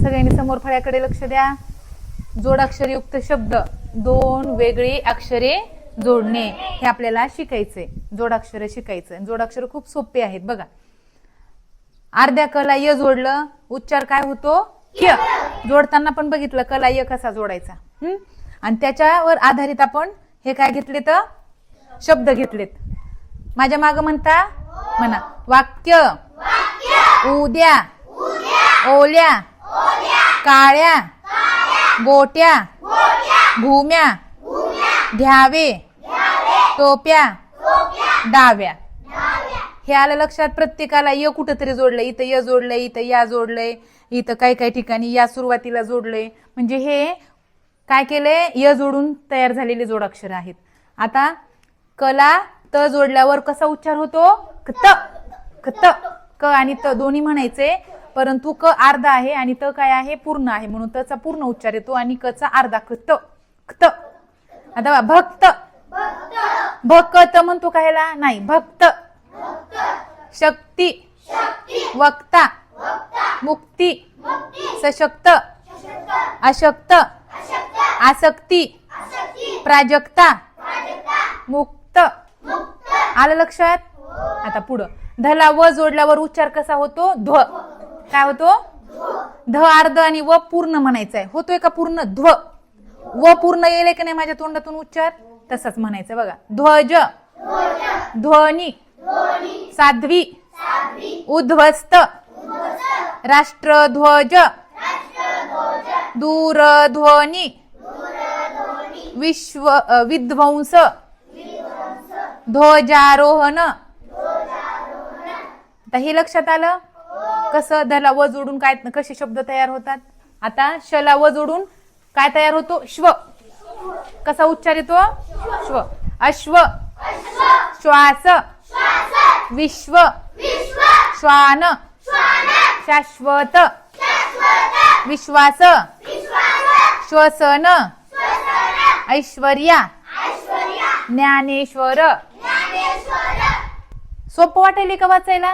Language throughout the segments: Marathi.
सगळ्यांनी समोर फळ्याकडे लक्ष द्या. जोडाक्षरयुक्त शब्द, दोन वेगळी अक्षरे जोडणे हे आपल्याला शिकायचंय. जोडाक्षर शिकायचं. जोडाक्षर खूप सोपे आहेत बघा. अर्ध्या कला य जोडलं, उच्चार काय होतो? य. जोडताना पण बघितलं कला य कसा जोडायचा. आणि त्याच्यावर आधारित आपण हे काय घेतले तर शब्द घेतलेत. माझ्या माग म्हणता म्हणा. वाक्य, उद्या, ओल्या, काळ्या, गोट्या, भूम्या, घ्यावे, टोप्या, डाव्या. हे आलं लक्षात. प्रत्येकाला य कुठंतरी जोडलंय. इथं य जोडलंय, इथं या जोडलंय, इथं काही काही ठिकाणी या सुरुवातीला जोडलंय. म्हणजे हे काय केलंय? य जोडून तयार झालेले जोडाक्षर आहेत. आता कला त जोडल्यावर कसा उच्चार होतो? कत. कत. क आणि त दोन्ही म्हणायचे, परंतु क अर्धा आहे आणि त काय आहे? पूर्ण आहे. म्हणून तचा पूर्ण उच्चार येतो आणि कचा अर्धा. कत. कत. आता भक्त. भक्त म्हणतो का ह्याला? नाही. भक्त. शक्ती, वक्ता, मुक्ती, सशक्त, अशक्त, आसक्ती, प्राजक्ता, मुक्त. आलं लक्षात. आता पुढं धला व जोडल्यावर उच्चार कसा होतो? ध्व. काय होतो? ध अर्ध आणि व पूर्ण म्हणायचंय. होतोय का पूर्ण? ध्व. व पूर्ण येईल की नाही माझ्या तोंडातून उच्चार? तसंच म्हणायचं बघा. ध्वज, ध्वनी, साध्वी, उद्ध्वस्त, राष्ट्रध्वज, दूरध्वनी, विध्वंस, ध्वजारोहण. आता हे लक्षात आलं कसं धला व जोडून काय कसे शब्द तयार होतात. आता शला व जोडून काय तयार होतो? श्व. कसा उच्चार येतो? श्व. अश्व, श्वास, विश्व, श्वान, शाश्वत, विश्वास, श्वसन, ऐश्वर्या, ज्ञानेश्वर. सोपं वाटेल का वाचायला?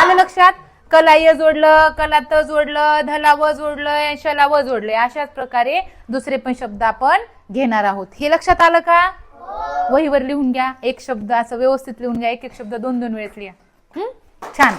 आलं लक्षात. कला य जोडलं, कला त जोडलं, धला व जोडलं, शला व जोडलंय. अशाच प्रकारे दुसरे पण शब्द आपण घेणार आहोत. हे लक्षात आलं का? वहीवर लिहून घ्या. एक शब्द असं व्यवस्थित लिहून घ्या. एक एक शब्द 2-2 वेळेस लिहा. छान.